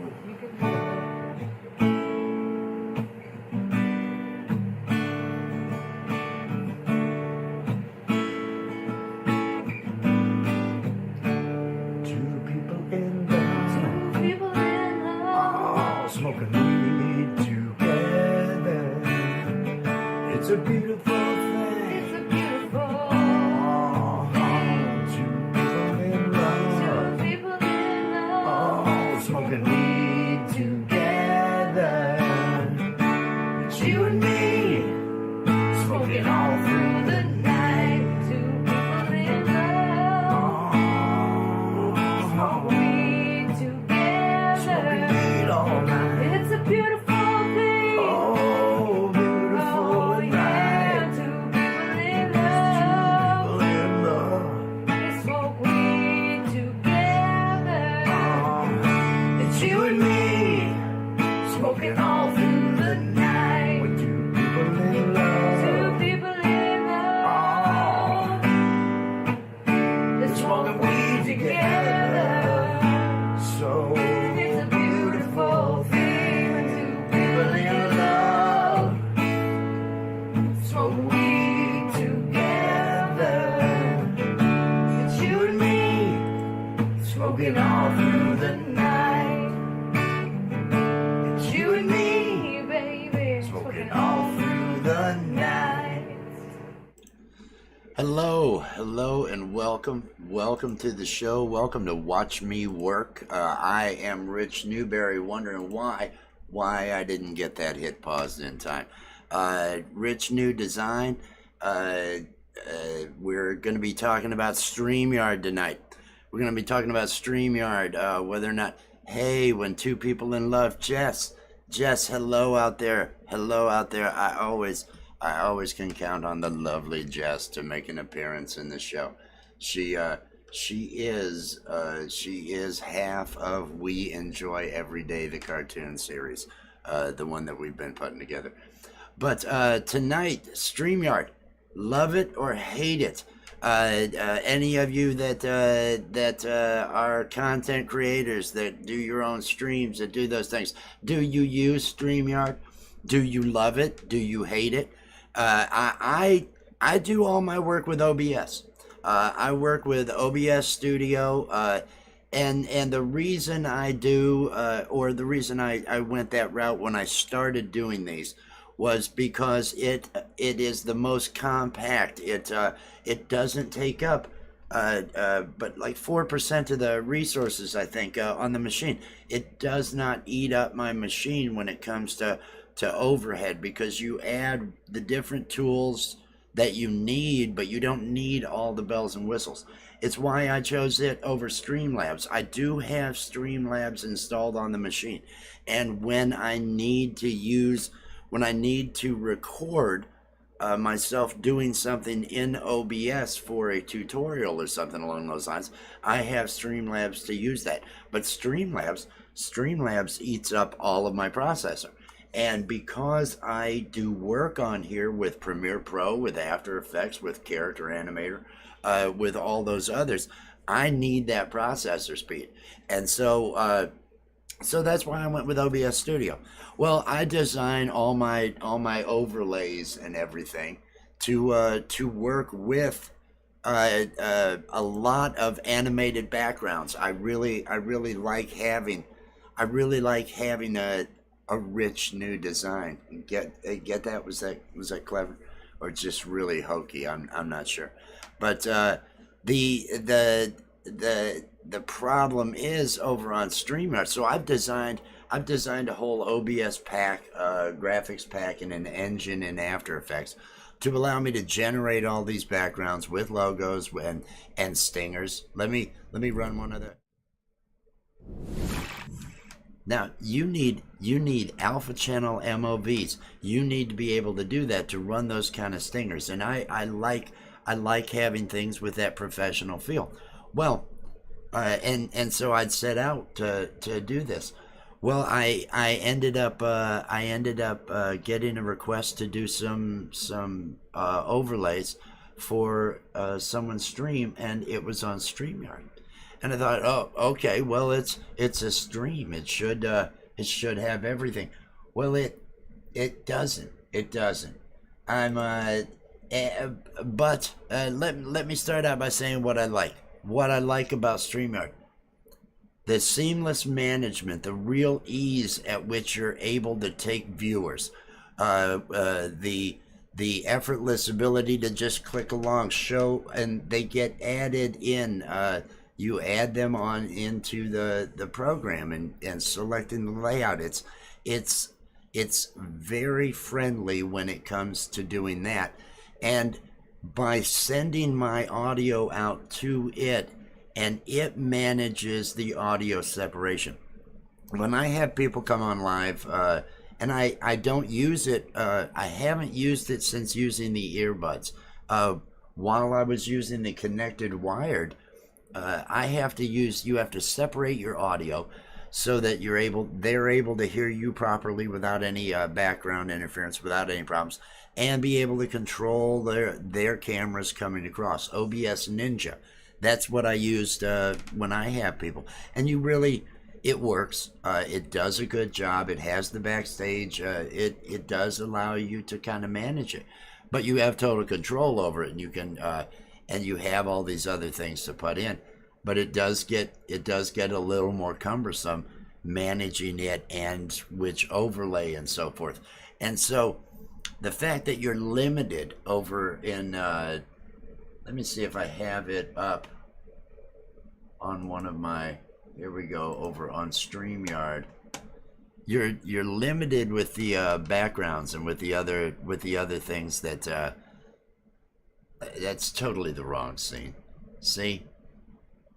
You can handle Two people in it. love, Two people in love. smoking weed together. It's a beautiful thing. It's a beautiful Two people in love, Two people in love. smoking weed together. It's you and me, smoking all through the night. Two people in love. Smoke weed Smoking together. weed all night. It's a beautiful thing. Oh, beautiful Oh, night. yeah. Two people in love. People in love. They smoke weed together. It's you and me, smoking all through the night. With two people in love. Two people in love. They're Smoking weed together. So It's a beautiful thing when two people in love smoke weed together. It's you and me, smoking all through the night. It's you and me, baby, smoking all through the night. Hello, and welcome to the show. Welcome to Watch Me Work. I am Rich Newberry, wondering why I didn't get that hit paused in time. Rich New Design. We're going to be talking about Streamyard tonight. We're going to be talking about Streamyard, whether or not, hey, when two people in love, Jess, hello out there. I always can count on the lovely Jess to make an appearance in the show. She is half of We Enjoy Every Day, the cartoon series, the one that we've been putting together. But tonight, Streamyard, love it or hate it. Any of you that are content creators, that do your own streams, that do those things, do you use Streamyard? Do you love it? Do you hate it? I do all my work with OBS. I work with OBS Studio, and the reason I do, or the reason I went that route when I started doing these, was because it is the most compact. It doesn't take up but like 4% of the resources, I think, on the machine. It does not eat up my machine when it comes to overhead, because you add the different tools that you need, but you don't need all the bells and whistles. It's why I chose it over Streamlabs. I do have Streamlabs installed on the machine, and when I need to record myself doing something in OBS for a tutorial or something along those lines, I have Streamlabs to use that. But Streamlabs eats up all of my processor. And because I do work on here with Premiere Pro, with After Effects, with Character Animator, with all those others, I need that processor speed. And so that's why I went with OBS Studio. Well, I design all my overlays and everything to work with a lot of animated backgrounds. I really like having a rich new design. Get that? Was that clever, or just really hokey? I'm not sure. But the problem is over on Streamyard. So I've designed a whole OBS pack, graphics pack, and an engine in After Effects to allow me to generate all these backgrounds with logos and stingers. Let me run one of the. Now, you need alpha channel MOVs. You need to be able to do that to run those kind of stingers. And I like having things with that professional feel. Well, and so I'd set out to do this. Well, I ended up getting a request to do some overlays for someone's stream, and it was on Streamyard. And I thought, oh, okay, well, it's a stream. It should have everything. Well, it doesn't. It doesn't. I'm eh, but let me start out by saying what I like. What I like about StreamYard: the seamless management, the real ease at which you're able to take viewers, the effortless ability to just click along, show, and they get added in. You add them on into the program and selecting the layout. It's it's very friendly when it comes to doing that, and by sending my audio out to it, and it manages the audio separation. When I have people come on live, and I don't use it, I haven't used it since using the earbuds. While I was using the connected wired, you have to separate your audio so that they're able to hear you properly without any background interference, without any problems, and be able to control their cameras coming across. OBS Ninja, that's what I used when I have people, and it works. It does a good job. It has the backstage. It does allow you to kind of manage it, but you have total control over it, and you have all these other things to put in. But it does get a little more cumbersome managing it and which overlay and so forth. And so the fact that you're limited over in let me see if I have it up on one of my, here we go, over on StreamYard. You're limited with the backgrounds and with the other things that that's totally the wrong scene. See?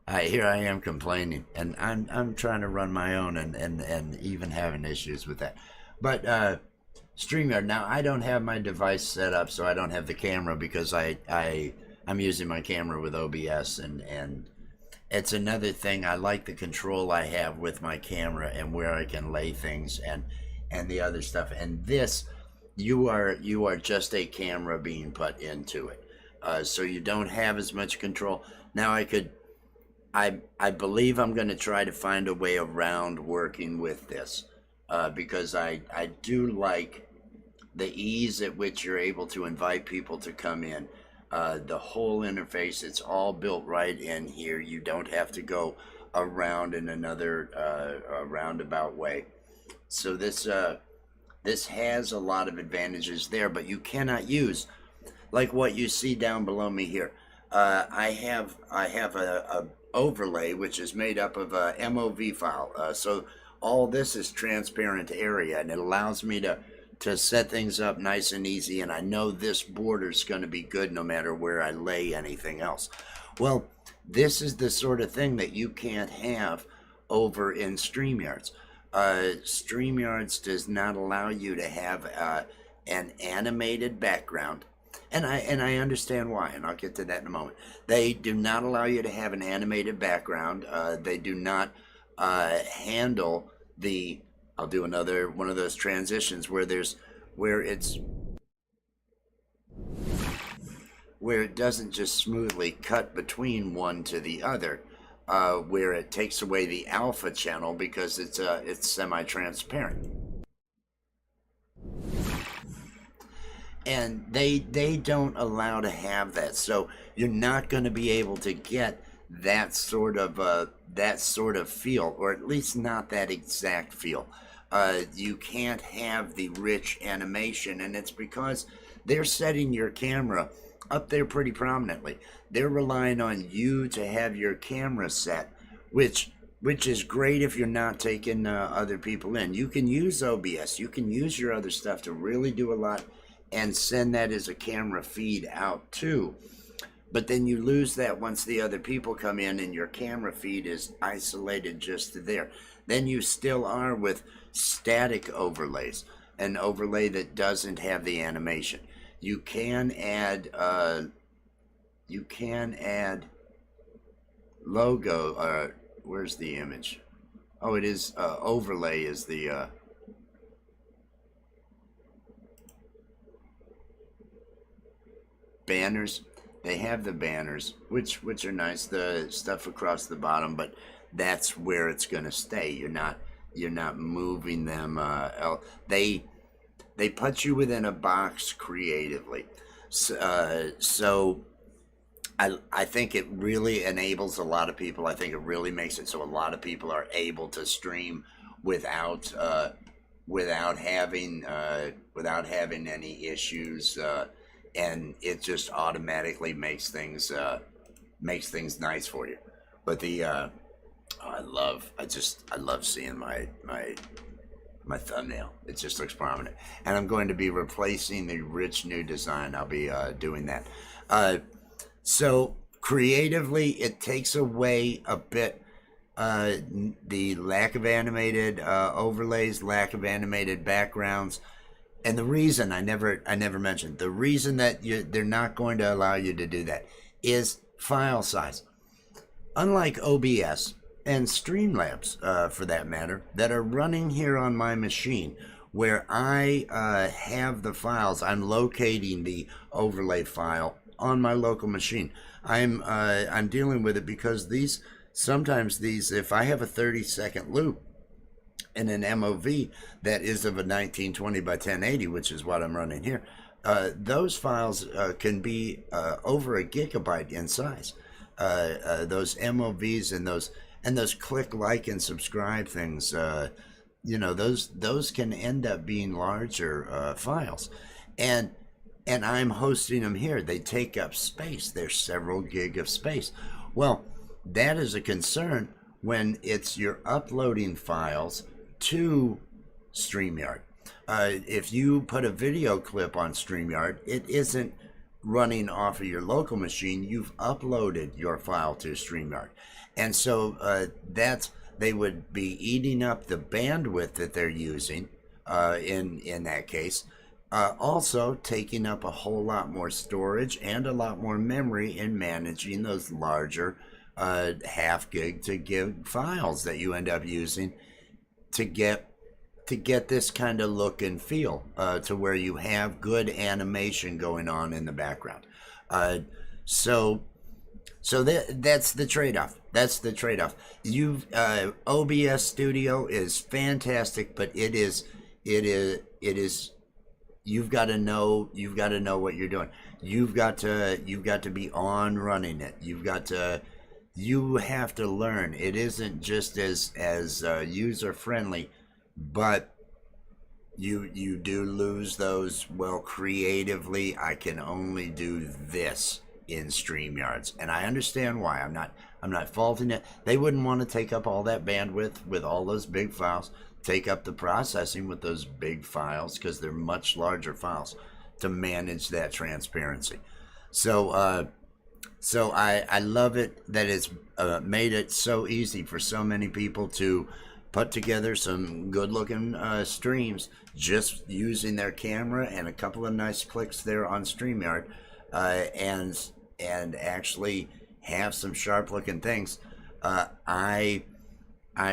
Here I am complaining, and I'm trying to run my own and even having issues with that. But StreamYard, now I don't have my device set up, so I don't have the camera because I'm using my camera with OBS, and it's another thing. I like the control I have with my camera and where I can lay things and the other stuff. And this, you are just a camera being put into it, so you don't have as much control. Now I believe I'm going to try to find a way around working with this, because I do like the ease at which you're able to invite people to come in. The whole interface, it's all built right in here. You don't have to go around in another roundabout way. So this has a lot of advantages there, but you cannot use, like what you see down below me here. I have a overlay which is made up of a MOV file. So all this is transparent area, and it allows me to set things up nice and easy, and I know this border is going to be good no matter where I lay anything else. Well, this is the sort of thing that you can't have over in StreamYards. StreamYards does not allow you to have an animated background. And I understand why, and I'll get to that in a moment. They do not allow you to have an animated background. They do not handle the. I'll do another one of those transitions where it doesn't just smoothly cut between one to the other, where it takes away the alpha channel because it's semi-transparent. And they don't allow to have that, so you're not going to be able to get that sort of feel, or at least not that exact feel. You can't have the rich animation, and it's because they're setting your camera up there pretty prominently. They're relying on you to have your camera set, which is great if you're not taking other people in. You can use OBS, you can use your other stuff to really do a lot and send that as a camera feed out too. But then you lose that once the other people come in and your camera feed is isolated just to there. Then you still are with static overlays, an overlay that doesn't have the animation. You can add logo. Where's the image? Oh, it is overlay is the banners. They have the banners, which are nice, the stuff across the bottom, but that's where it's gonna stay. You're not moving them. They put you within a box creatively. So I think it really enables a lot of people. I think it really makes it so a lot of people are able to stream without without having any issues, and it just automatically makes things nice for you. But I love seeing my thumbnail. It just looks prominent, and I'm going to be replacing the rich new design. I'll be doing that. So creatively, it takes away a bit the lack of animated overlays, lack of animated backgrounds, and the reason I never mentioned the reason that they're not going to allow you to do that is file size. Unlike OBS and Streamlabs, for that matter, that are running here on my machine, where I have the files, I'm locating the overlay file on my local machine. I'm dealing with it because sometimes these, if I have a 30-second loop in an MOV that is of a 1920 by 1080, which is what I'm running here, those files can be over a gigabyte in size. Those MOVs and those click, like, and subscribe things, those can end up being larger files, and I'm hosting them here. They take up space. There's several gig of space. Well, that is a concern when you're uploading files to Streamyard. If you put a video clip on Streamyard, it isn't running off of your local machine. You've uploaded your file to Streamyard, and so they would be eating up the bandwidth that they're using in that case. Also taking up a whole lot more storage and a lot more memory in managing those larger half gig to gig files that you end up using to get this kind of look and feel, to where you have good animation going on in the background. So that's the trade-off. That's the trade-off. OBS Studio is fantastic, but it is you've got to know what you're doing. You've got to be on running it. You have to learn. It isn't just as user friendly, but you do lose those. Well, creatively, I can only do this in StreamYards, and I understand why. I'm not faulting it. They wouldn't want to take up all that bandwidth with all those big files, take up the processing with those big files, because they're much larger files to manage that transparency. So I love it that it's made it so easy for so many people to put together some good-looking streams just using their camera and a couple of nice clicks there on StreamYard, and actually have some sharp-looking things. I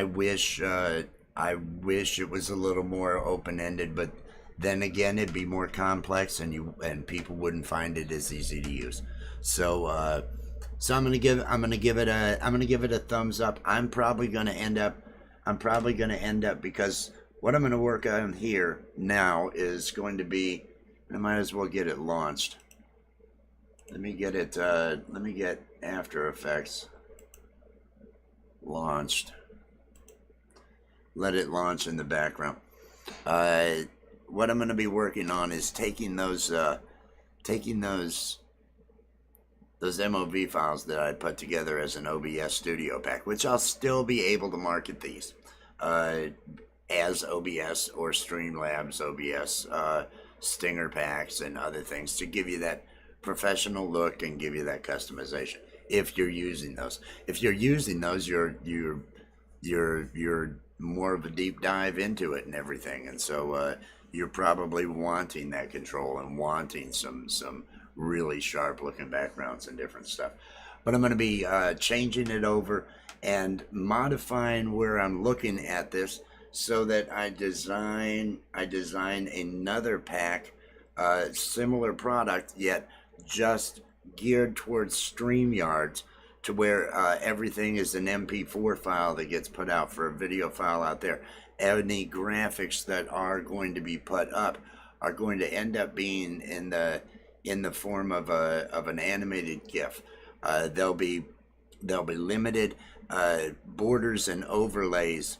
wish it was a little more open-ended, but then again, it'd be more complex, and people wouldn't find it as easy to use. So I'm gonna give it a thumbs up. I'm probably gonna end up, because what I'm gonna work on here now is going to be, I might as well get it launched. Let me get After Effects launched. Let it launch in the background. What I'm going to be working on is taking those MOV files that I put together as an OBS Studio pack, which I'll still be able to market these as OBS or Streamlabs OBS stinger packs and other things, to give you that professional look and give you that customization. If you're using those, you're more of a deep dive into it and everything, and so you're probably wanting that control and wanting some really sharp looking backgrounds and different stuff. But I'm going to be changing it over and modifying where I'm looking at this, so that I design another pack, similar product, yet just geared towards Streamyard, to where everything is an MP4 file that gets put out for a video file out there. Any graphics that are going to be put up are going to end up being in the form of an animated GIF. They'll be limited borders and overlays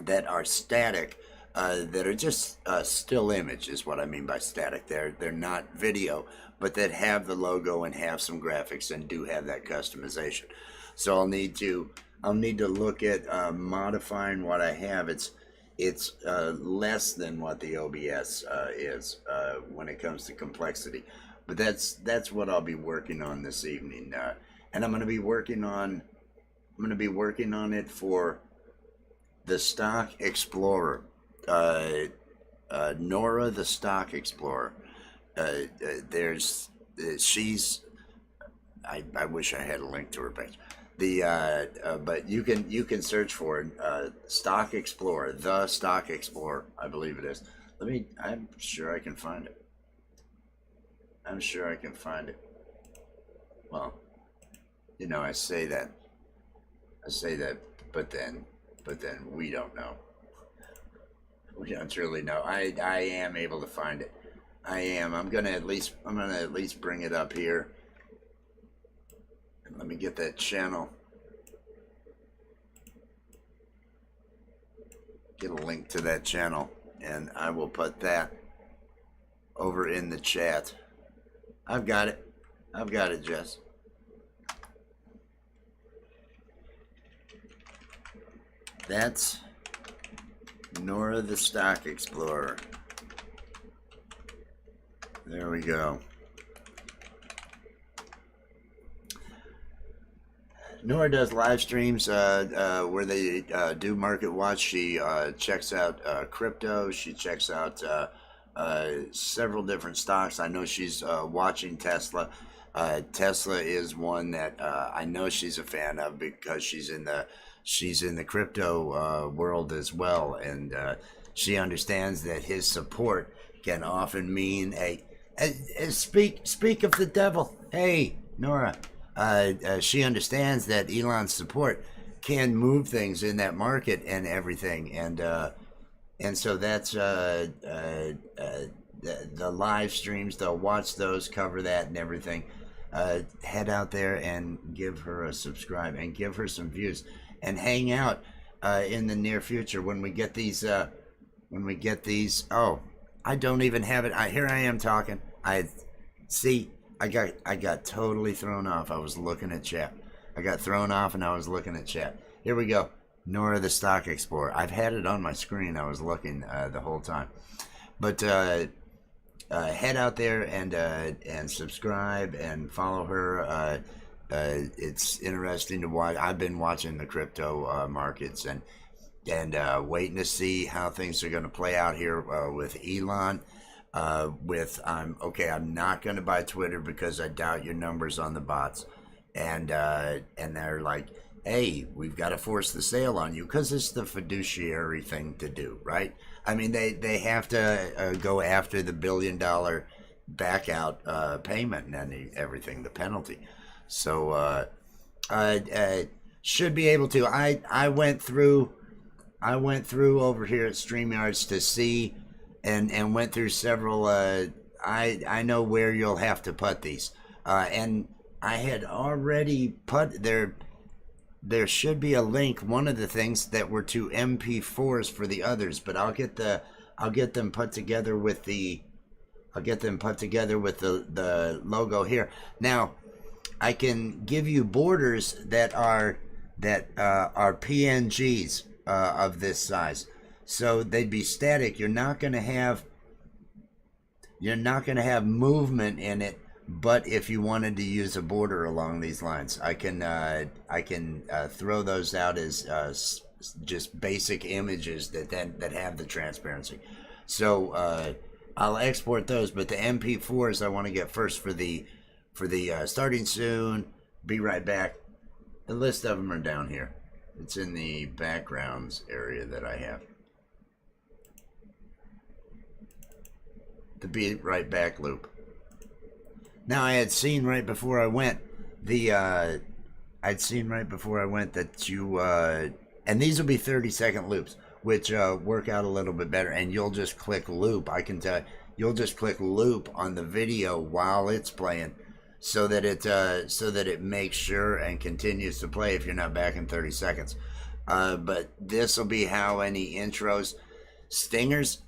that are static, that are just still image is what I mean by static. They're not video, but that have the logo and have some graphics and do have that customization. So I'll need to look at modifying what I have. It's less than what the OBS is when it comes to complexity, but that's what I'll be working on this evening, and I'm going to be working on it for the Stock Explorer, Nora the Stock Explorer. She's I wish I had a link to her page. But you can search for it, Stock Explorer, the Stock Explorer, I believe it is. I'm sure I can find it. Well, I say that, but then we don't know. We don't truly know. I am able to find it. I am. I'm gonna at least bring it up here. And let me get that channel. Get a link to that channel, and I will put that over in the chat. I've got it, Jess. That's Nora the Stock Explorer. There we go. Nora does live streams where they do market watch. She checks out crypto. She checks out several different stocks. I know she's watching Tesla. Tesla is one that I know she's a fan of because she's in the crypto world as well, and she understands that his support can often mean speak of the devil. Hey, Nora. She understands that Elon's support can move things in that market and everything, and so that's the live streams. They'll watch those, cover that, and everything. Head out there and give her a subscribe and give her some views, and hang out in the near future when we get these. Oh, I don't even have it. Here I am talking. I got totally thrown off. I was looking at chat. I got thrown off and I was looking at chat. Here we go. Nora the Stock Explorer. I've had it on my screen. I was looking the whole time. But head out there and subscribe and follow her. It's interesting to watch. I've been watching the crypto markets and waiting to see how things are going to play out here with Elon. I'm not going to buy Twitter because I doubt your numbers on the bots, and they're like, hey, we've got to force the sale on you because it's the fiduciary thing to do, right? I mean, they have to go after the $1 billion back out payment and everything, the penalty. So should be able to. I went through over here at Streamyards to see. And went through several. I know where you'll have to put these, and I had already put there. There should be a link. One of the things that were to MP4s for the others, but I'll get them put together with the. The logo here. Now, I can give you borders that are PNGs of this size. So they'd be static. You're not going to have movement in it. But if you wanted to use a border along these lines, I can throw those out as just basic images that have the transparency. So I'll export those. But the MP4s I want to get first for the starting soon. Be right back. The list of them are down here. It's in the backgrounds area that I have. The be right back loop. Now I had seen right before I went I'd seen right before I went that you and these will be 30-second loops, which work out a little bit better. And you'll just click loop. I can tell you'll just click loop on the video while it's playing, so that it makes sure and continues to play if you're not back in 30 seconds. But this will be how any intros, stingers,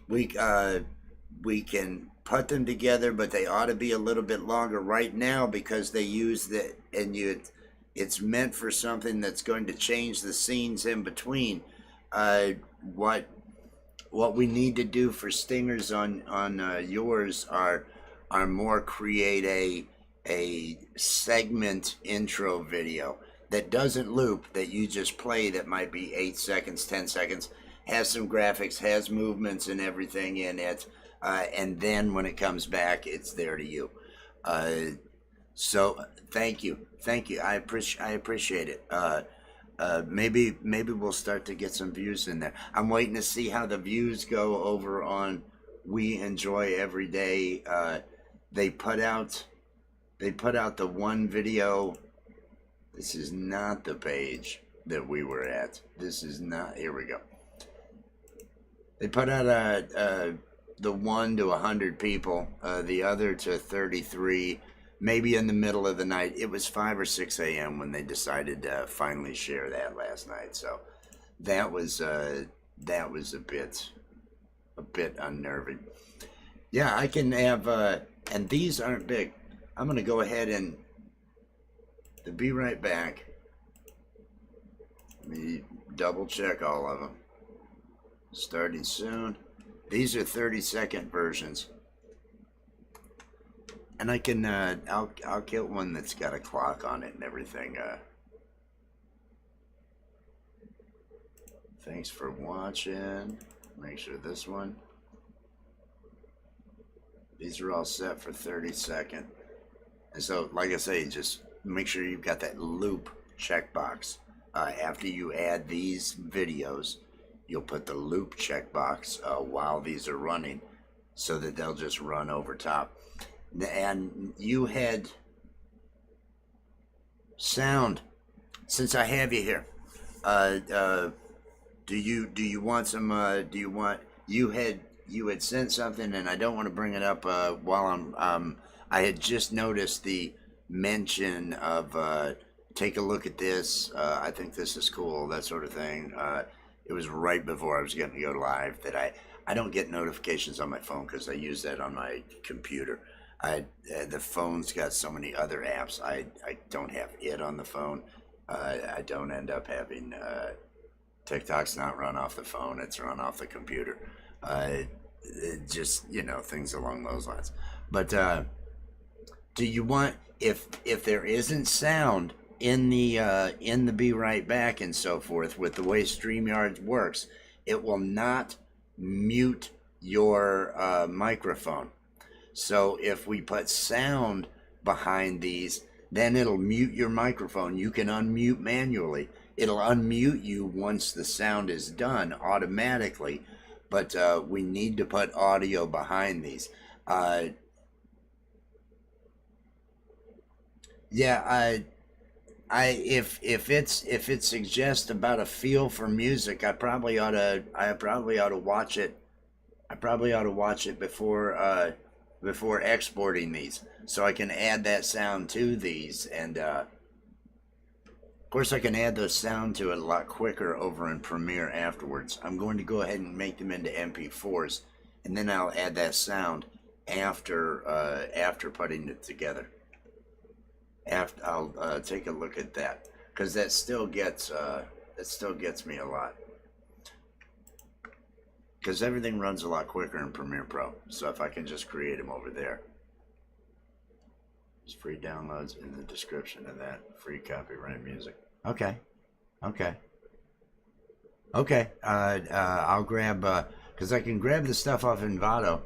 we can put them together, but they ought to be a little bit longer right now because they use the it's meant for something that's going to change the scenes in between. What we need to do for stingers on yours are more create a segment intro video that doesn't loop, that you just play, that might be 8 seconds, 10 seconds, has some graphics, has movements and everything in it, and then when it comes back, it's there to you. So thank you. I appreciate it. Maybe we'll start to get some views in there. I'm waiting to see how the views go over on We Enjoy Every Day. They put out the one video. This is not the page that we were at. This is not. Here we go. They put out the 1 to 100 people, the other to 33. Maybe in the middle of the night. It was 5 or 6 a.m. when they decided to finally share that last night. So that was a bit unnerving. Yeah, I can have and these aren't big. I'm gonna go ahead and be right back. Let me double check all of them. Starting soon. These are 30-second versions. And I can, I'll get one that's got a clock on it and everything. Thanks for watching. Make sure this one. These are all set for 30 second. And so, like I say, just make sure you've got that loop checkbox. After you add these videos, you'll put the loop checkbox while these are running, so that they'll just run over top. And you had sound. Since I have you here, do you want some? You had sent something, and I don't want to bring it up while I'm. I had just noticed the mention of take a look at this. I think this is cool. That sort of thing. It was right before I was getting to go live that I don't get notifications on my phone because I use that on my computer. The phone's got so many other apps. I don't have it on the phone. I don't end up having TikTok's not run off the phone. It's run off the computer. Just, things along those lines. But do you want, if there isn't sound in the Be Right Back and so forth, with the way Streamyard works, it will not mute your microphone. So if we put sound behind these, then it'll mute your microphone. You can unmute manually. It'll unmute you once the sound is done automatically, but we need to put audio behind these. If it suggests about a feel for music, I probably ought to watch it. I probably ought to watch it before exporting these, so I can add that sound to these, and of course I can add the sound to it a lot quicker over in Premiere afterwards. I'm going to go ahead and make them into MP4s, and then I'll add that sound after putting it together. I'll take a look at that, because that still gets me a lot. Because everything runs a lot quicker in Premiere Pro. So if I can just create them over there. There's free downloads in the description of that. Free copyright music. Okay. I'll grab, because I can grab the stuff off Envato.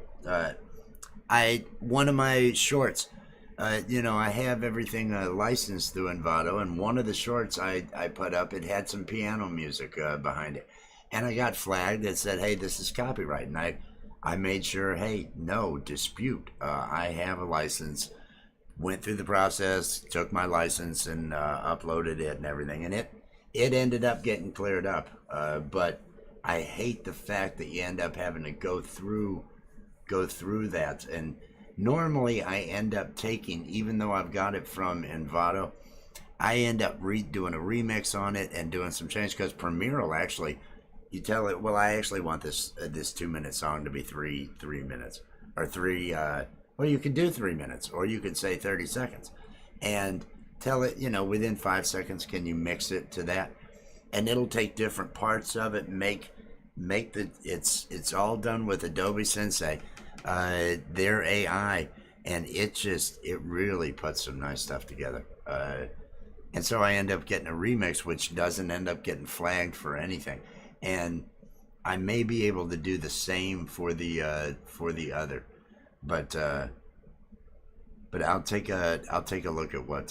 One of my shorts, I have everything licensed through Envato, and one of the shorts I put up, it had some piano music behind it. And I got flagged that said, hey, this is copyright. And I made sure, hey, no dispute. I have a license went through the process, took my license, and uploaded it and everything, and it ended up getting cleared up. But I hate the fact that you end up having to go through that. And normally I end up taking, even though I've got it from Envato, I end up doing a remix on it and doing some change, because Premiere will actually, you tell it, well, I actually want this 2-minute song to be three minutes, or three. Well, you could do 3 minutes, or you could say 30 seconds, and tell it, within 5 seconds, can you mix it to that, and it'll take different parts of it, make it's all done with Adobe Sensei, their AI, and it really puts some nice stuff together. And so I end up getting a remix, which doesn't end up getting flagged for anything. And I may be able to do the same for the other, but I'll take a look at what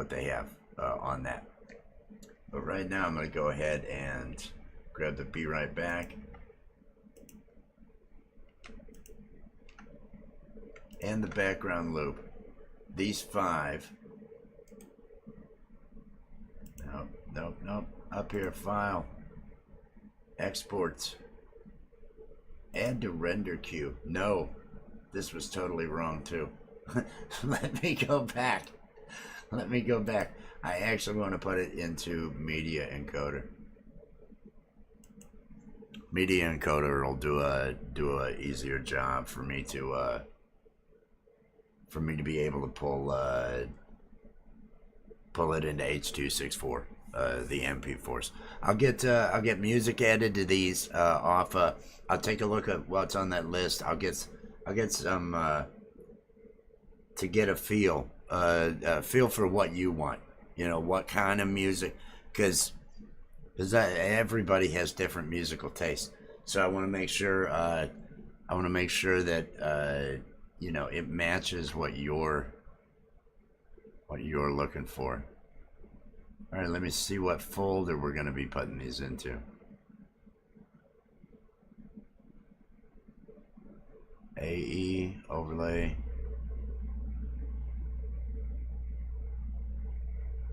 they have on that. But right now I'm gonna go ahead and grab the Be Right Back and the background loop. These 5. Nope. Up here, file, exports, add to render queue. No, this was totally wrong too. Let me go back. I actually want to put it into Media Encoder. Media Encoder will do a easier job for me to be able to pull it into H.264, the MP4s. I'll get music added to these off. I'll take a look at what's on that list. I'll get some to get a feel for what you want. What kind of music, because everybody has different musical tastes. So I want to make sure that it matches what you're looking for. All right, let me see what folder we're going to be putting these into. AE overlay.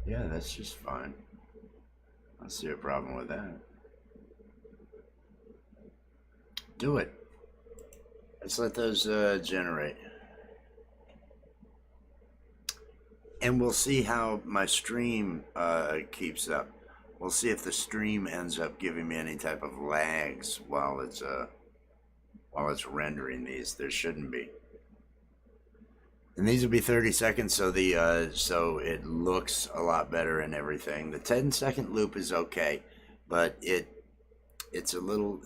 Yeah, that's just fine. I don't see a problem with that. Do it. Let's let those generate. And we'll see how my stream keeps up. We'll see if the stream ends up giving me any type of lags while it's rendering these. There shouldn't be. And these will be 30 seconds, so so it looks a lot better and everything. The 10-second loop is okay, but it's a little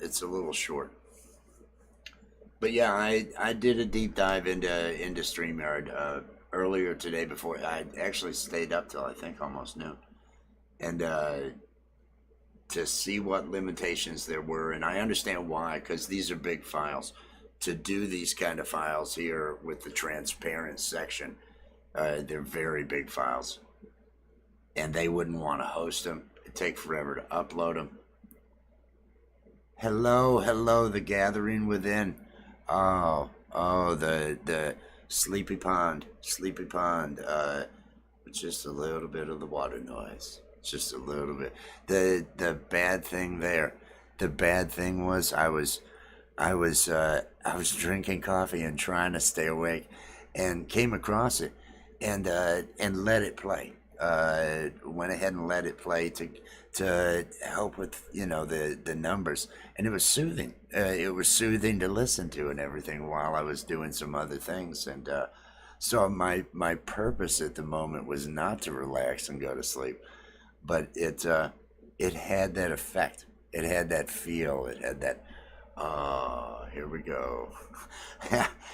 short. But yeah, I did a deep dive into Streamyard earlier today. Before I actually stayed up till I think almost noon, and to see what limitations there were, and I understand why, because these are big files. To do these kind of files here with the transparent section, they're very big files, and they wouldn't want to host them. It'd take forever to upload them. Hello, the gathering within. Oh, the sleepy pond. Just a little bit of the water noise. Just a little bit. The bad thing there. The bad thing was I was drinking coffee and trying to stay awake, and came across it, and let it play. Went ahead and let it play to help with the numbers, and it was soothing. It was soothing to listen to and everything while I was doing some other things, and so my purpose at the moment was not to relax and go to sleep, but it had that effect. It had that feel. It had that. Oh, here we go.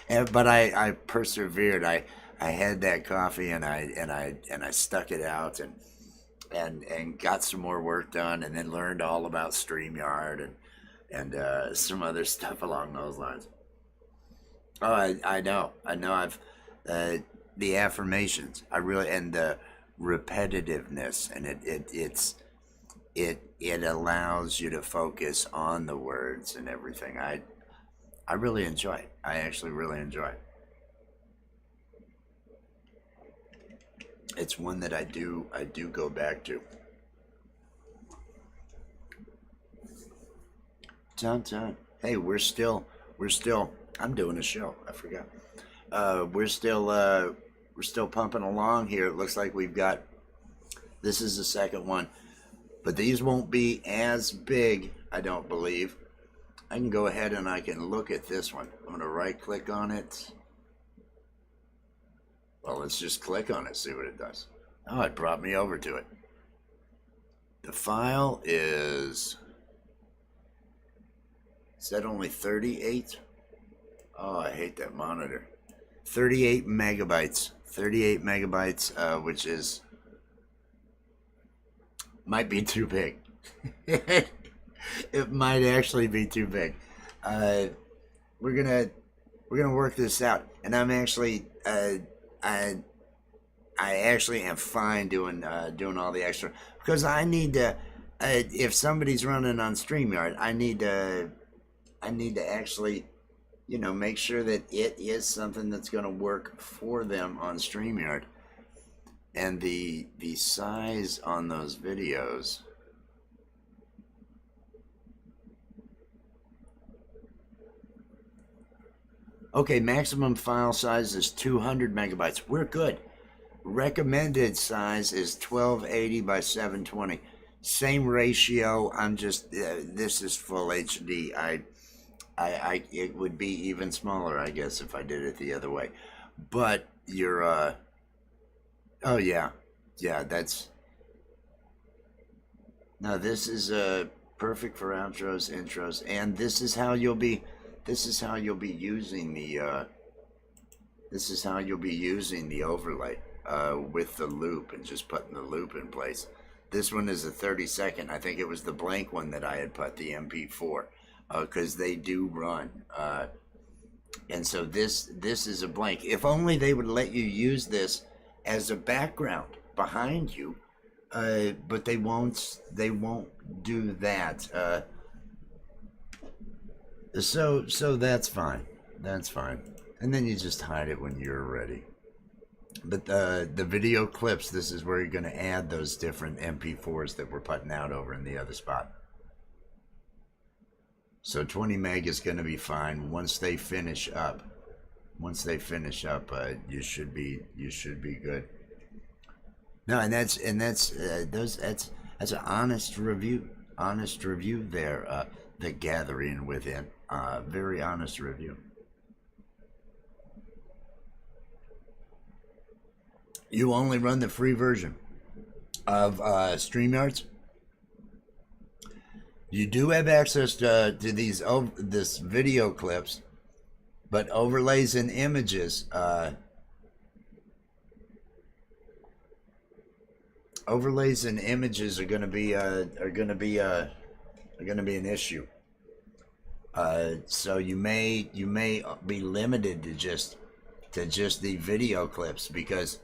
But I persevered. I had that coffee, and I stuck it out, and got some more work done, and then learned all about Streamyard and some other stuff along those lines. Oh, I know. I've the affirmations. I really, and the repetitiveness, and it allows you to focus on the words and everything. I really enjoy it. I actually really enjoy it. It's one that I do go back to. Dun. Hey, we're still. I'm doing a show. I forgot. We're still pumping along here. It looks like we've got. This is the second one, but these won't be as big, I don't believe. I can go ahead and I can look at this one. I'm gonna right click on it. Well, let's just click on it, see what it does. Oh, it brought me over to it. The file is that only 38? Oh, I hate that monitor. 38 megabytes. 38 megabytes, which is might be too big. It might actually be too big. We're gonna work this out, and I'm actually I actually am fine doing all the extra, because I need to. If somebody's running on Streamyard, I need to actually, make sure that it is something that's going to work for them on Streamyard. And the size on those videos. Okay, maximum file size is 200 megabytes. We're good. Recommended size is 1280 by 720. Same ratio. I'm just this is full HD. It would be even smaller, I guess, if I did it the other way. But you're oh yeah, that's. Now this is perfect for outros, intros, and this is how you'll be using the overlay with the loop, and just putting the loop in place. This one is a 30-second. I think it was the blank one that I had put the MP4, because they do run. And so this is a blank. If only they would let you use this as a background behind you, but they won't do that. So that's fine. That's fine. And then you just hide it when you're ready. But the video clips, this is where you're going to add those different MP4s that we're putting out over in the other spot. So 20 meg is going to be fine. Once they finish up, you should be good. No, and that's an honest review. Honest review there. The gathering within. Very honest review. You only run the free version of StreamYards. You do have access to this video clips, but overlays and images. Overlays and images are going to be an issue. So you may be limited to just the video clips, because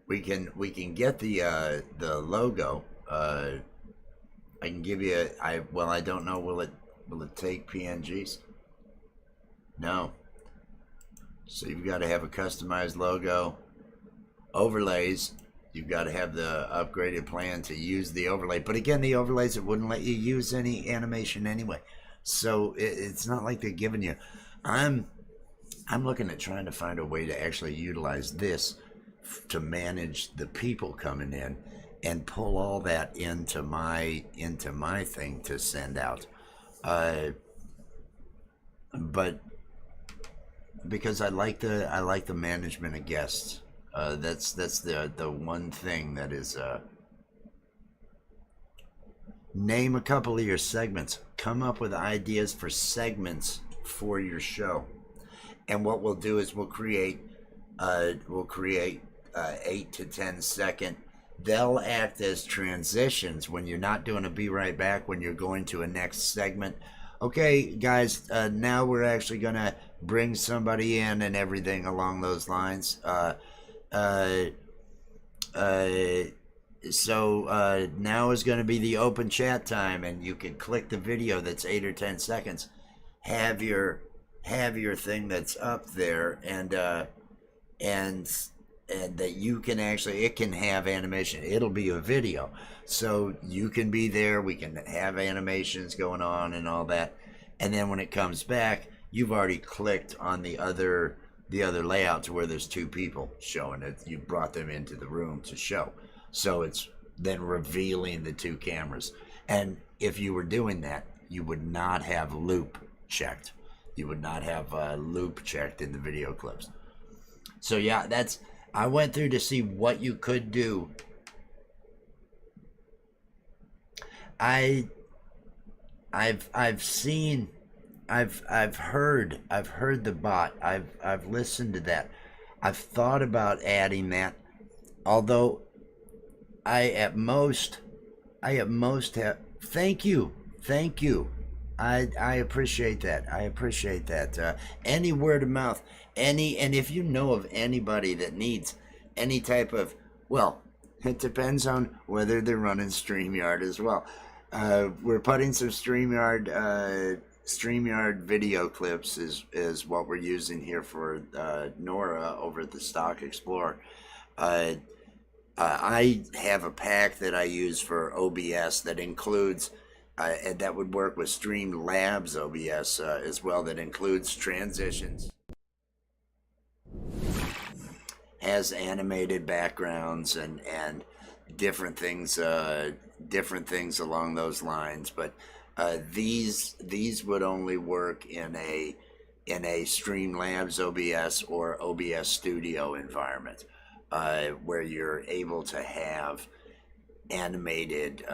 we can get the logo. I can give you I don't know, will it take PNGs? No. So you've got to have a customized logo. Overlays, you've got to have the upgraded plan to use the overlay. But again, the overlays, it wouldn't let you use any animation anyway. So it's not like they're giving you. I'm looking at trying to find a way to actually utilize this to manage the people coming in, and pull all that into my thing to send out. But because I like the management of guests. That's the one thing that is. Name a couple of your segments. Come up with ideas for segments for your show, and what we'll do is we'll create 8 to 10 second. They'll act as transitions when you're not doing a be right back, when you're going to a next segment. Okay, guys, now we're actually gonna bring somebody in and everything along those lines. So now is going to be the open chat time, and you can click the video that's 8 or 10 seconds. Have your have your thing that's up there, and that you can actually, it can have animation. It'll be a video, so you can be there. We can have animations going on and all that, and then when it comes back, you've already clicked on the other layout to where there's two people showing it. You brought them into the room to show, so it's then revealing the two cameras. And if you were doing that, you would not have loop checked. You would not have loop checked in the video clips. So yeah, I went through to see what you could do. I've seen, I've heard the bot. I've listened to that. I've thought about adding that, although I at most have. Thank you. I appreciate that. I appreciate that. Any word of mouth, and if you know of anybody that needs any type of, well, it depends on whether they're running StreamYard as well. We're putting some StreamYard video clips is what we're using here for Nora over at the Stock Explorer. I have a pack that I use for OBS that includes, and that would work with Streamlabs OBS as well, that includes transitions, has animated backgrounds and different things along those lines. But these would only work in a Streamlabs OBS or OBS Studio environment, where you're able to have animated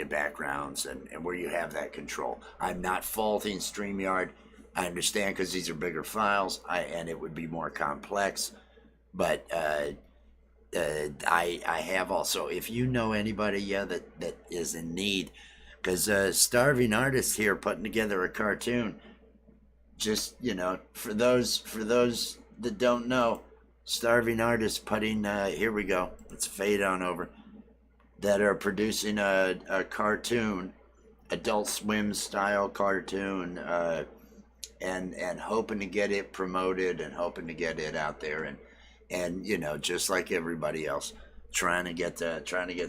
backgrounds and where you have that control. I'm not faulting StreamYard. I understand, because these are bigger files, and it would be more complex. But I have also, if you know anybody that is in need, because Starving Artist here putting together a cartoon. Just, for those that don't know, Starving Artist putting, here we go, let's fade on over, that are producing a cartoon, Adult Swim style cartoon, and hoping to get it promoted and hoping to get it out there, and just like everybody else, trying to get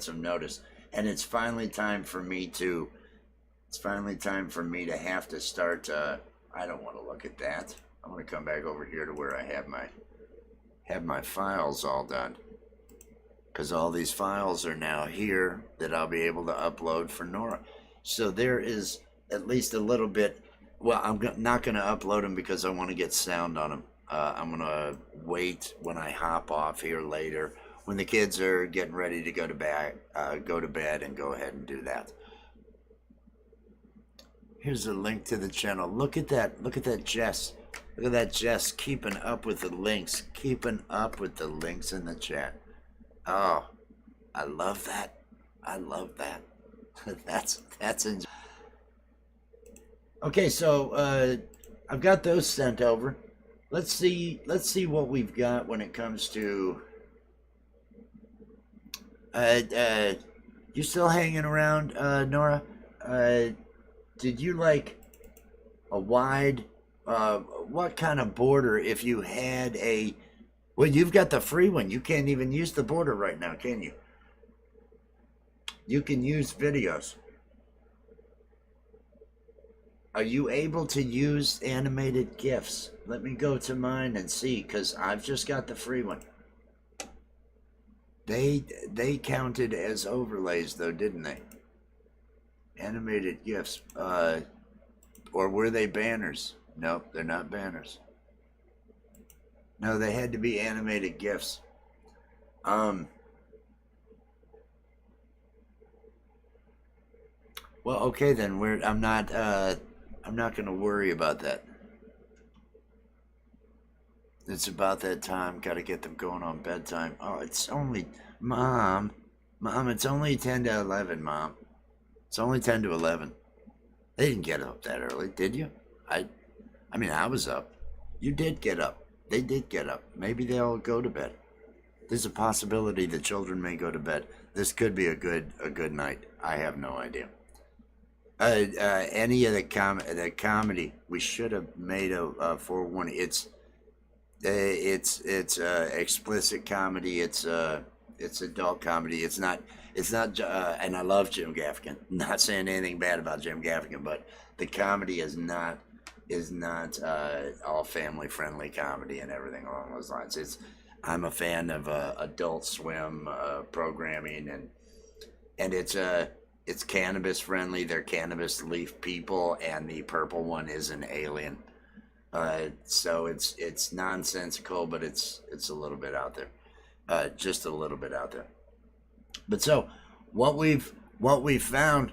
some notice. And it's finally time for me to have to start. I don't want to look at that. I'm going to come back over here to where I have my files all done, because all these files are now here that I'll be able to upload for Nora. So there is at least a little bit. Well, I'm not going to upload them because I want to get sound on them. I'm going to wait when I hop off here later, when the kids are getting ready to go to bed, and go ahead and do that. Here's a link to the channel. Look at that Jess. Look at that Jess, keeping up with the links in the chat. Oh, I love that. that's okay. So I've got those sent over. Let's see what we've got when it comes to you still hanging around, Nora? Did you like a wide, what kind of border? If you had well, you've got the free one. You can't even use the border right now, can you? You can use videos. Are you able to use animated GIFs? Let me go to mine and see, because I've just got the free one. They counted as overlays though, didn't they? Animated GIFs. Or were they banners? Nope, they're not banners. No, they had to be animated GIFs. Well, okay then. I'm not going to worry about that. It's about that time. Got to get them going on bedtime. Oh, it's only, Mom, it's only 10 to 11, Mom. It's only 10 to 11. They didn't get up that early, did you? I mean, I was up. You did get up. They did get up. Maybe they'll go to bed. There's a possibility the children may go to bed. This could be a good night. I have no idea. Any of the comedy, we should have made a forewarning. It's explicit comedy. It's adult comedy. It's not. And I love Jim Gaffigan. Not saying anything bad about Jim Gaffigan, but the comedy is not all family friendly comedy and everything along those lines. I'm a fan of Adult Swim programming, and it's cannabis friendly. They're cannabis leaf people, and the purple one is an alien. So it's nonsensical, but it's a little bit out there, just a little bit out there. But so what we've found.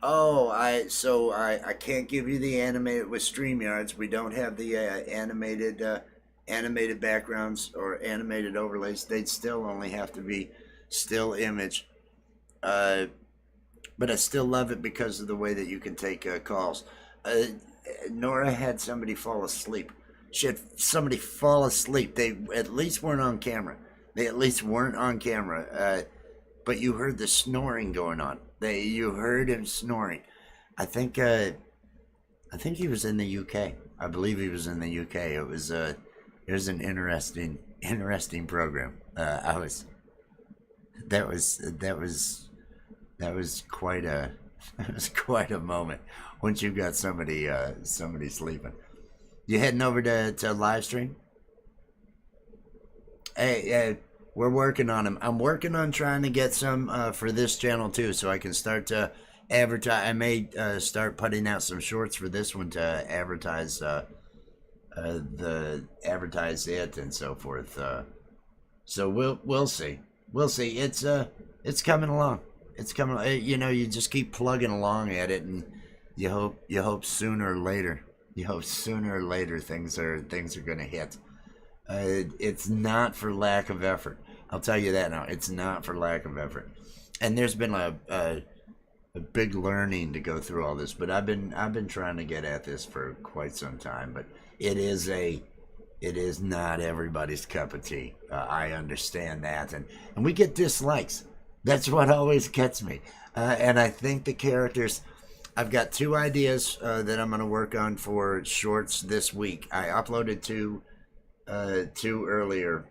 Oh, I can't give you the animated with StreamYards. We don't have the animated backgrounds or animated overlays. They'd still only have to be still image. But I still love it because of the way that you can take calls. Nora had somebody fall asleep. She had somebody fall asleep. They at least weren't on camera. But you heard the snoring going on. You heard him snoring. I think he was in the UK. I believe he was in the UK. It was an interesting program. That was quite a that was quite a moment once you got somebody sleeping. You heading over to live stream? Hey, we're working on them. I'm working on trying to get some for this channel too, so I can start to advertise. I may start putting out some shorts for this one to advertise advertise it and so forth. So we'll see. We'll see. It's coming along. It's coming. You just keep plugging along at it, and you hope sooner or later. Things are gonna hit. It's not for lack of effort. I'll tell you that now. It's not for lack of effort. And there's been a big learning to go through all this, but I've been trying to get at this for quite some time. But it is not everybody's cup of tea. I understand that, and we get dislikes. That's what always gets me. And I think the characters. I've got 2 ideas that I'm going to work on for shorts this week. I uploaded two earlier.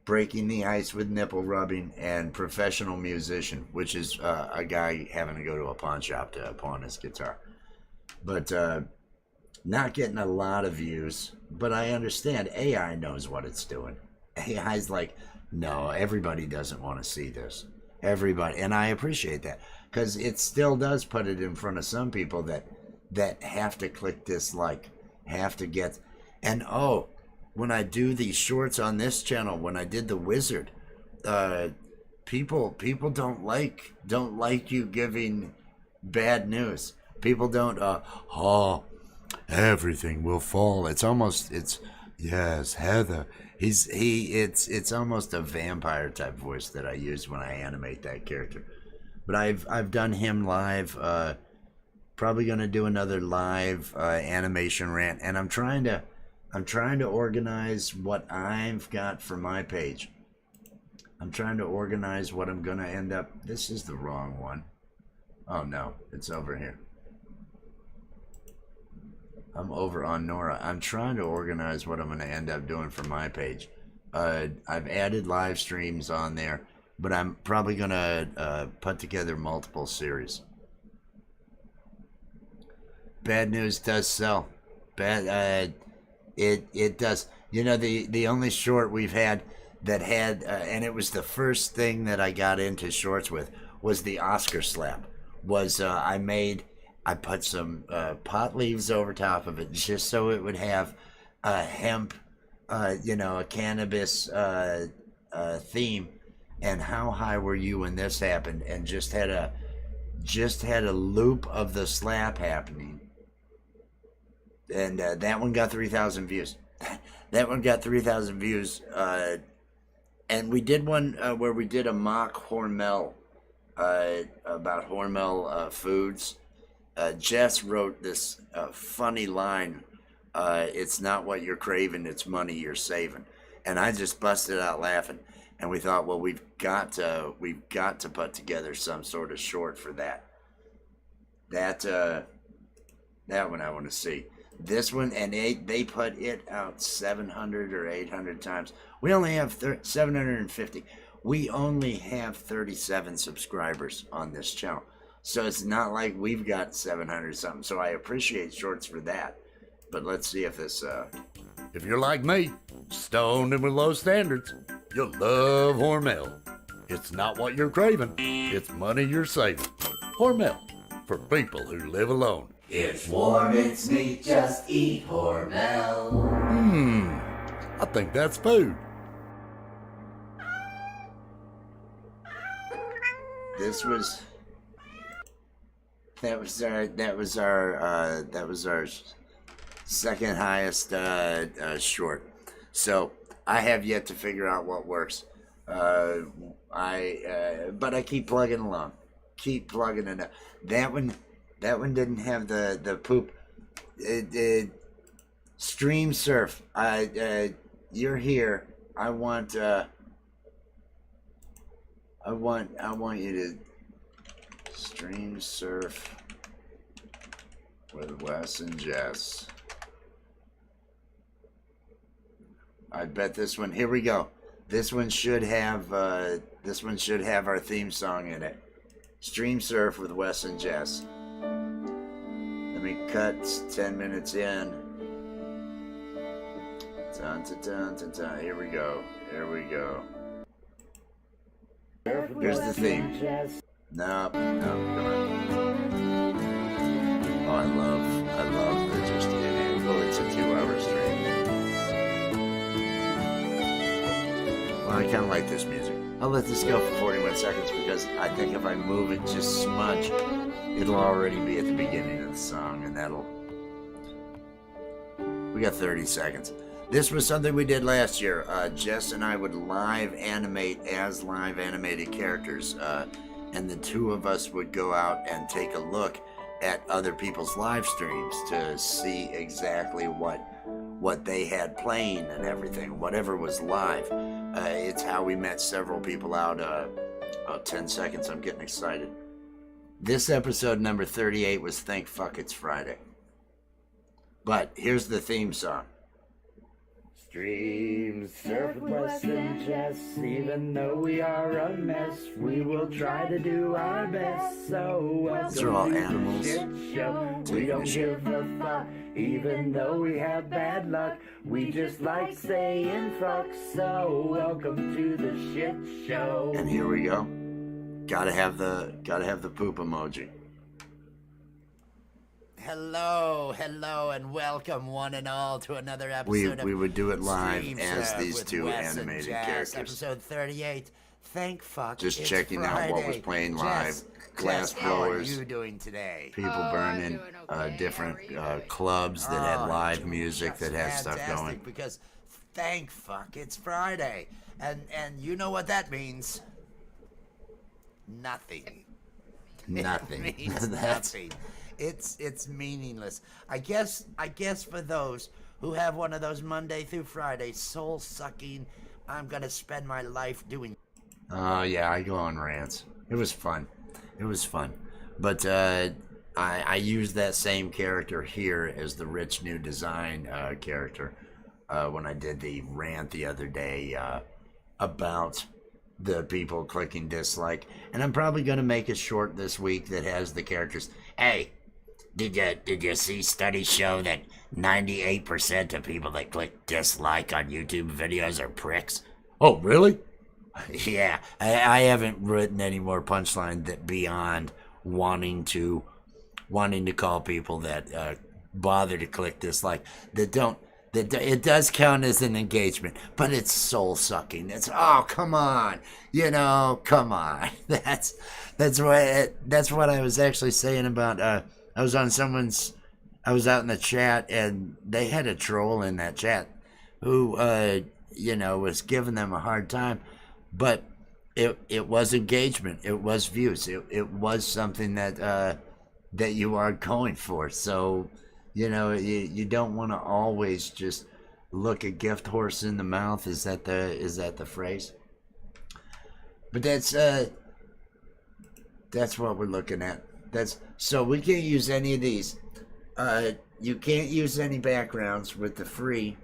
Breaking the Ice with Nipple Rubbing and Professional Musician, which is a guy having to go to a pawn shop to pawn his guitar. But not getting a lot of views. But I understand AI knows what it's doing. AI's like, no, everybody doesn't want to see this. Everybody, and I appreciate that, because it still does put it in front of some people that have to click dislike, have to get, and when I do these shorts on this channel, when I did the wizard, people don't like you giving bad news. People don't everything will fall. Yes, Heather. It's almost a vampire type voice that I use when I animate that character. But I've done him live. Probably gonna do another live animation rant, and I'm trying to organize what I've got for my page. I'm trying to organize what I'm gonna end up. This is the wrong one. Oh no, it's over here. I'm over on Nora. I'm trying to organize what I'm going to end up doing for my page. I've added live streams on there, but I'm probably going to put together multiple series. Bad news does sell. It does. The only short we've had that had, and it was the first thing that I got into shorts with, was the Oscar slap. I put some pot leaves over top of it just so it would have a hemp, a cannabis theme. And how high were you when this happened? And just had a loop of the slap happening. And that one got 3,000 views. That one got 3,000 views. And we did one where we did a mock Hormel about Hormel foods. Jess wrote this funny line, it's not what you're craving, it's money you're saving. And I just busted out laughing. And we thought, well, we've got to put together some sort of short for that. That one I want to see. This one, and they put it out 700 or 800 times. We only have 750. We only have 37 subscribers on this channel. So it's not like we've got 700 something. So I appreciate Shorts for that. But let's see if this... If you're like me, stoned and with low standards, you'll love Hormel. It's not what you're craving, it's money you're saving. Hormel, for people who live alone. It's warm, it's neat, just eat Hormel. I think that's food. This was... That was our second highest short. So I have yet to figure out what works. But I keep plugging along. Keep plugging it up. That one didn't have the poop. Stream surf. You're here. I want you to stream surf with Wes and Jess. I bet this one. Here we go. This one should have our theme song in it. Stream surf with Wes and Jess. Let me cut 10 minutes in. Dun, dun, dun, dun, dun. Here we go. Here we go. Here's the theme. Nope, come on. Oh, I love the just in it. Oh, it's a 2-hour stream. Well, I kind of like this music. I'll let this go for 41 seconds because I think if I move it just smudge, it'll already be at the beginning of the song, and we got 30 seconds. This was something we did last year. Jess and I would live animate as live animated characters, and the two of us would go out and take a look at other people's live streams to see exactly what they had playing and everything, whatever was live. It's how we met several people out. 10 seconds, I'm getting excited. This episode number 38 was Thank Fuck It's Friday. But here's the theme song. Stream surf with Wes and Jess. Even though we are a mess, we will try to do our best. So welcome These are all to the animals. shit show. We don't give a fuck, even though we have bad luck. We just like saying fuck. So welcome to the shit show. And here we go. Gotta have the poop emoji. Hello, and welcome one and all to another episode We of would do it live Stream as Surf these with two Wes and animated Jess, characters. Episode 38. Thank fuck. Just it's checking out what was Friday. playing Jess, live. Glass Jess, how are blowers. you doing today? People I'm burning doing okay. different How are you doing? clubs that had Oh, live dude, music that that's had stuff fantastic going. Because thank fuck it's Friday, and you know what that means? Nothing. Nothing. It means That's nothing. It's meaningless. I guess for those who have one of those Monday through Friday soul sucking, I'm gonna spend my life doing. Oh yeah, I go on rants. It was fun. But I used that same character here as the rich new design character when I did the rant the other day about the people clicking dislike. And I'm probably going to make a short this week that has the characters. Hey, did you see studies show that 98% of people that click dislike on YouTube videos are pricks? Oh, really? Yeah, I haven't written any more punchline that beyond wanting to call people that bother to click dislike that it does count as an engagement, but it's soul sucking. It's come on, come on. That's what I was actually saying about. I was out in the chat and they had a troll in that chat who was giving them a hard time. But it was engagement. It was views. It was something that you are going for. So, you don't want to always just look a gift horse in the mouth. Is that the phrase? But that's what we're looking at. That's so we can't use any of these. You can't use any backgrounds with the free.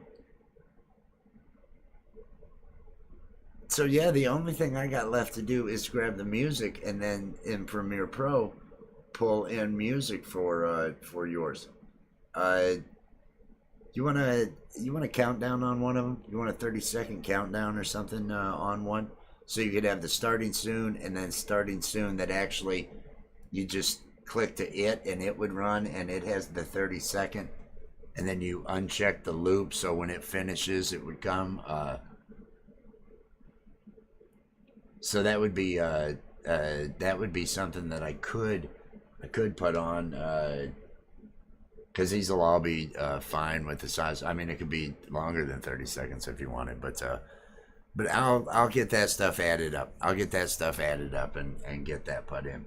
So yeah, the only thing I got left to do is grab the music and then in Premiere Pro, pull in music for yours. You wanna count down on one of them? You want a 30-second countdown or something on one? So you could have the starting soon and then starting soon that actually you just click to it and it would run and it has the 30-second, and then you uncheck the loop so when it finishes it would come. So that would be something that I could put on. Because these will all be fine with the size. I mean, it could be longer than 30 seconds if you wanted, but I'll get that stuff added up. I'll get that stuff added up and get that put in.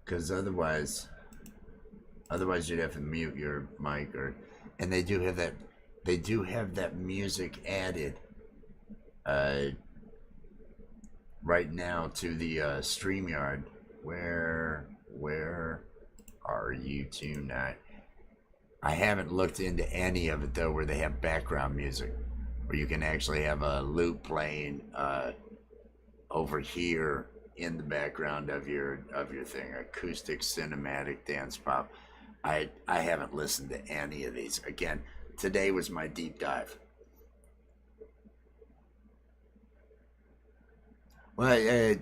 Because otherwise you'd have to mute your mic and they do have that music added right now to the Streamyard. Where are you tonight? I haven't looked into any of it though where they have background music where you can actually have a loop playing over here in the background of your thing. Acoustic, cinematic, dance pop. I haven't listened to any of these. Again, today was my deep dive. Well,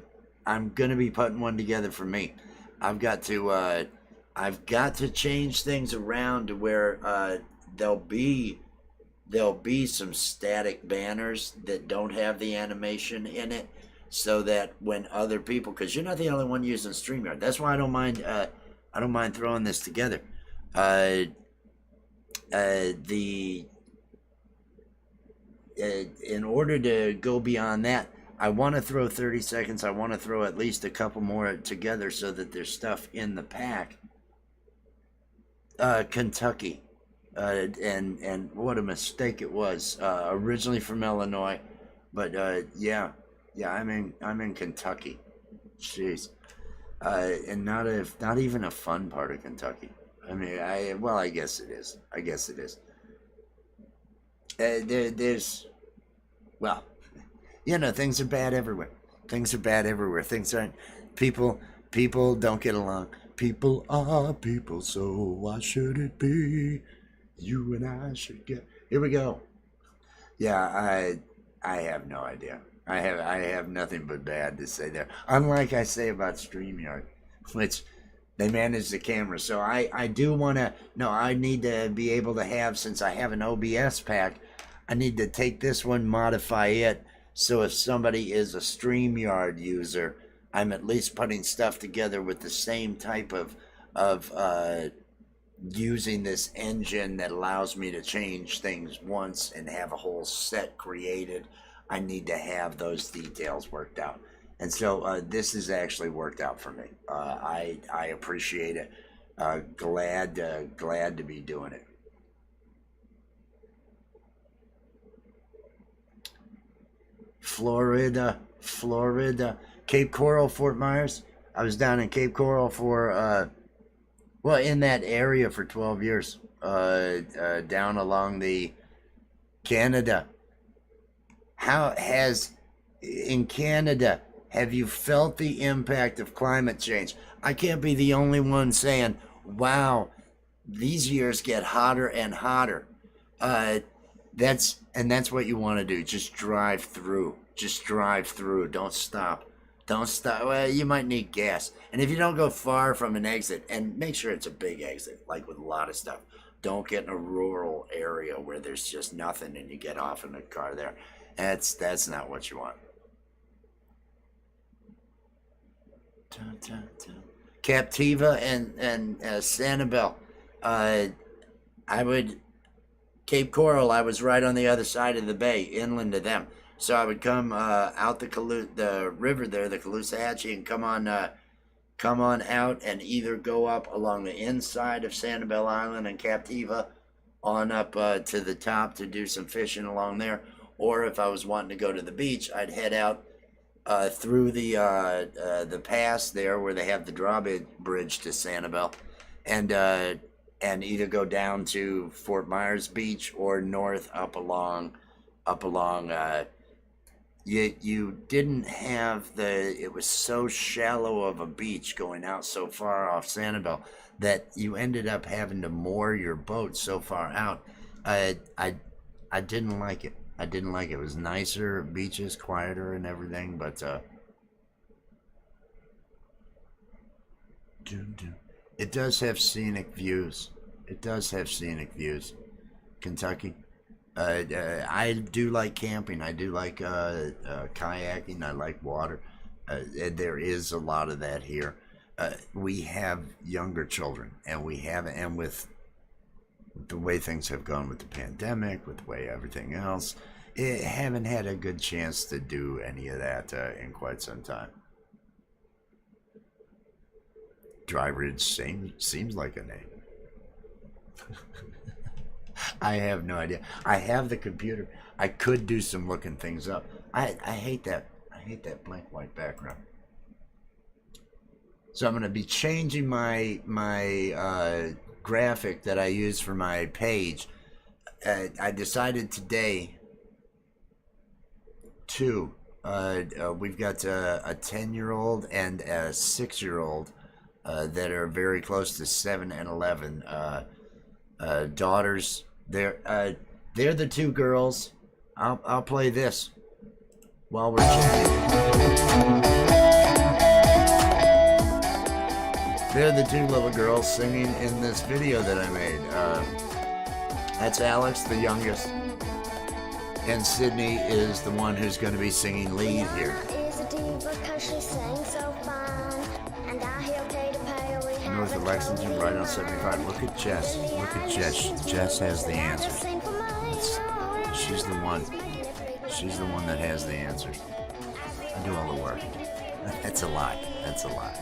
I'm gonna be putting one together for me. I've got to change things around to where there'll be some static banners that don't have the animation in it, so that when other people, because you're not the only one using StreamYard. That's why I don't mind throwing this together. In order to go beyond that, I want to throw 30 seconds. I want to throw at least a couple more together so that there's stuff in the pack. Kentucky, and what a mistake it was. Originally from Illinois, but yeah, I'm in Kentucky. Jeez, and not even a fun part of Kentucky. I mean, I guess it is. There's, well, things are bad everywhere. Things aren't. People don't get along. People are people, so why should it be? You and I should get. Here we go. Yeah, I have no idea. I have nothing but bad to say there. Unlike I say about StreamYard, which they manage the camera. So I do want to. No, I need to be able to have, since I have an OBS pack, I need to take this one, modify it, so if somebody is a StreamYard user, I'm at least putting stuff together with the same type of using this engine that allows me to change things once and have a whole set created. I need to have those details worked out. And so this is actually worked out for me. I appreciate it. Glad to be doing it. Florida, Cape Coral, Fort Myers. I was down in Cape Coral for, in that area for 12 years, down along the Canada. In Canada, have you felt the impact of climate change? I can't be the only one saying, wow, these years get hotter and hotter. That's what you want to do. Just drive through. Don't stop. Well, you might need gas. And if you don't go far from an exit, and make sure it's a big exit, like with a lot of stuff. Don't get in a rural area where there's just nothing and you get off in a car there. That's not what you want. Captiva and Sanibel. Cape Coral, I was right on the other side of the bay, inland of them. So I would come out the river there, the Caloosahatchee, and come on out and either go up along the inside of Sanibel Island and Captiva on up to the top to do some fishing along there. Or if I was wanting to go to the beach, I'd head out through the pass there where they have the drawbridge to Sanibel, and either go down to Fort Myers Beach or north up along. You didn't have it was so shallow of a beach going out so far off Sanibel that you ended up having to moor your boat so far out. I didn't like it. I didn't like it. It was nicer beaches, quieter and everything, but it does have scenic views. It does have scenic views. Kentucky. I do like camping. I do like kayaking. I like water. There is a lot of that here. We have younger children, and with the way things have gone with the pandemic, with the way everything else, haven't had a good chance to do any of that in quite some time. Dry Ridge seems like a name. I have no idea. I have the computer. I could do some looking things up. I hate that. I hate that blank white background. So I'm going to be changing my graphic that I use for my page. I decided today we've got a 10-year-old and a 6-year-old that are very close to 7 and 11 daughters. They're the two girls. I'll play this while we're chatting. They're the two little girls singing in this video that I made. That's Alex, the youngest, and Sydney is the one who's going to be singing lead here. North of Lexington, right on 75. Look at Jess. Look at Jess. Jess has the answers. She's the one. She's the one that has the answers. I do all the work. That's a lie. That's a lie.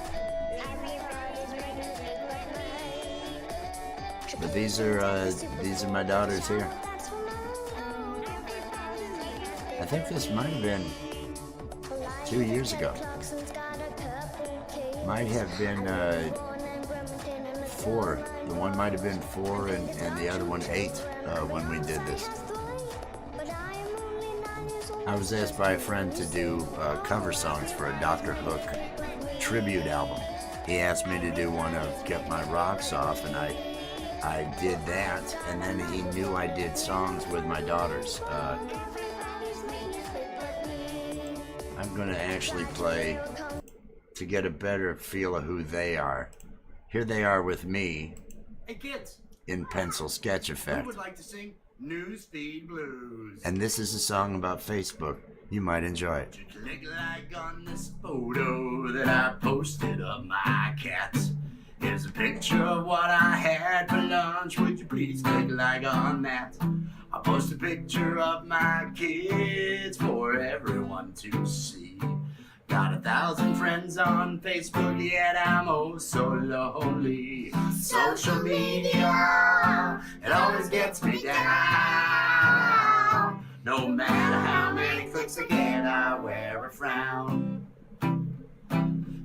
But these are my daughters here. I think this might have been 2 years ago. Might have been 4. The one might have been 4 and the other one 8 when we did this. I was asked by a friend to do cover songs for a Dr. Hook tribute album. He asked me to do one of Get My Rocks Off, and I did that, and then he knew I did songs with my daughters. I'm going to actually play to get a better feel of who they are. Here they are with me. Hey kids, in pencil sketch effect. who would like to sing Newsfeed Blues? And this is a song about Facebook. You might enjoy it. Click like on this photo that I posted of my cats. Here's a picture of what I had for lunch. Would you please click like on that? I post a picture of my kids for everyone to see. Got 1,000 friends on Facebook, yet I'm oh so lonely. Social media, it always gets me down. No matter how many clicks I get, I wear a frown.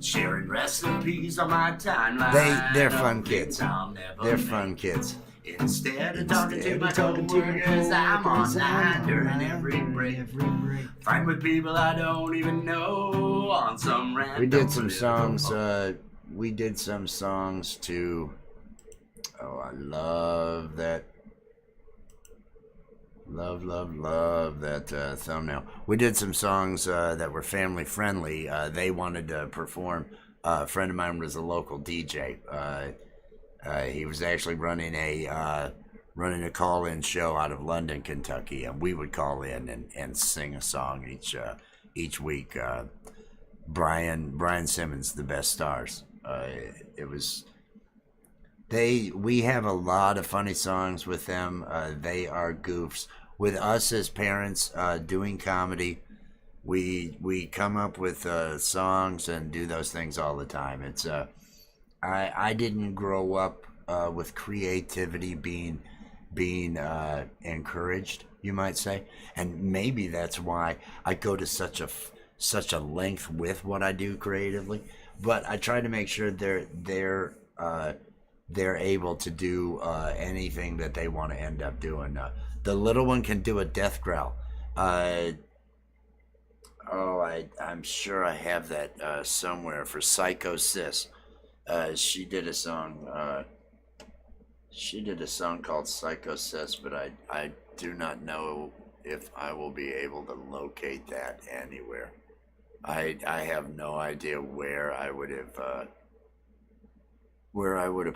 Sharing recipes on my timeline. They're fun kids. They're fun kids. Instead of talking to my coworkers, I'm online during every break. Fight with people I don't even know on some random. We did some songs. We did some songs to. Oh, I love that. Love that thumbnail. We did some songs that were family friendly. They wanted to perform. A friend of mine was a local DJ. He was actually running a call-in show out of London, Kentucky, and we would call in and sing a song each week. Brian Simmons, the best stars. We have a lot of funny songs with them. They are goofs. With us as parents doing comedy, we come up with songs and do those things all the time. It's I didn't grow up with creativity being encouraged, you might say, and maybe that's why I go to such a such a length with what I do creatively, but I try to make sure they're able to do anything that they want to end up doing. The little one can do a death growl. I'm sure I have that somewhere for Psycho Sis. She did a song. She did a song called Psycho Sis, but I do not know if I will be able to locate that anywhere. I have no idea where I would have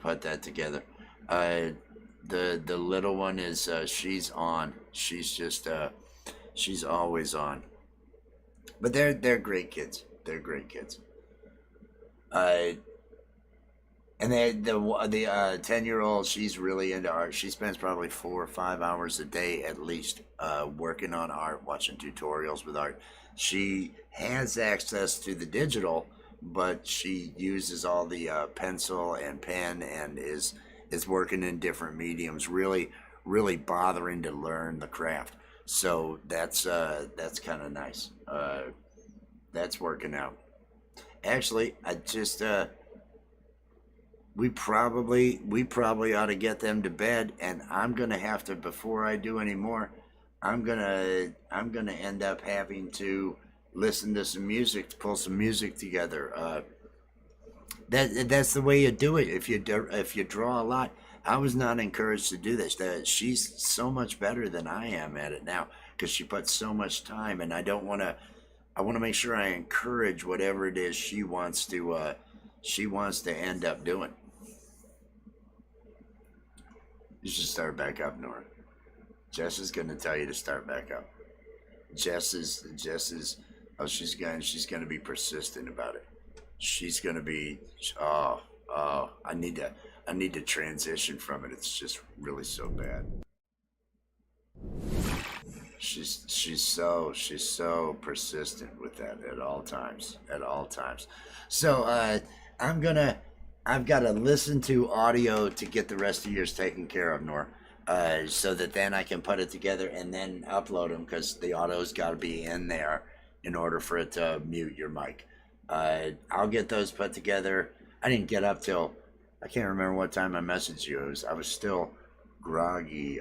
put that together. The little one is she's on. She's just she's always on. But they're great kids. They're great kids. And the 10-year-old, she's really into art. She spends probably 4 or 5 hours a day at least working on art, watching tutorials with art. She has access to the digital, but she uses all the pencil and pen and is working in different mediums, really bothering to learn the craft. So that's kind of nice. That's working out. Actually, I just we probably ought to get them to bed, and I'm gonna have to, before I do any more, I'm gonna end up having to listen to some music, to pull some music together. That's the way you do it. If you draw a lot, I was not encouraged to do this. She's so much better than I am at it now because she puts so much time, and I want to make sure I encourage whatever it is she wants to end up doing. You should start back up, Nora. Jess is going to tell you to start back up. Jess is she's going to be persistent about it. She's going to be I need to transition from it. It's just really so bad. She's so persistent with that at all times. So I've got to listen to audio to get the rest of yours taken care of, Nora, so that then I can put it together and then upload them, because the audio's got to be in there in order for it to mute your mic. I'll get those put together. I didn't get up till, I can't remember what time I messaged you. I was still groggy.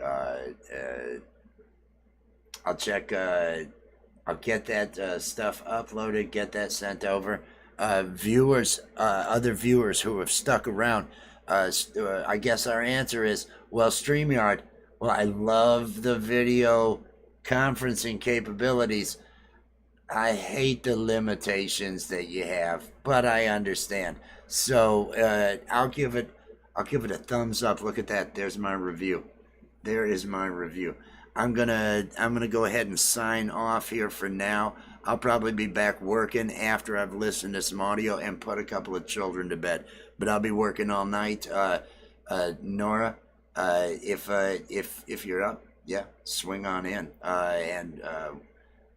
I'll check. I'll get that stuff uploaded, get that sent over. Viewers, other viewers who have stuck around, I guess our answer is, well, StreamYard, well, I love the video conferencing capabilities. I hate the limitations that you have, but I understand. So I'll give it a thumbs up. Look at that. There's my review. There is my review. I'm gonna go ahead and sign off here for now. I'll probably be back working after I've listened to some audio and put a couple of children to bed. But I'll be working all night. Nora, if you're up, yeah, swing on in.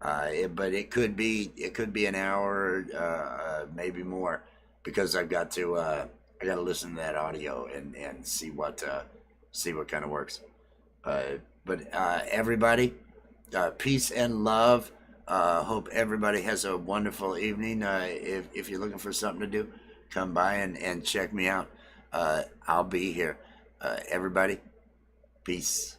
But it could be an hour, maybe more, because I got to listen to that audio and see what kind of works. But everybody, peace and love. Hope everybody has a wonderful evening. If you're looking for something to do, come by and check me out. I'll be here. Everybody, peace.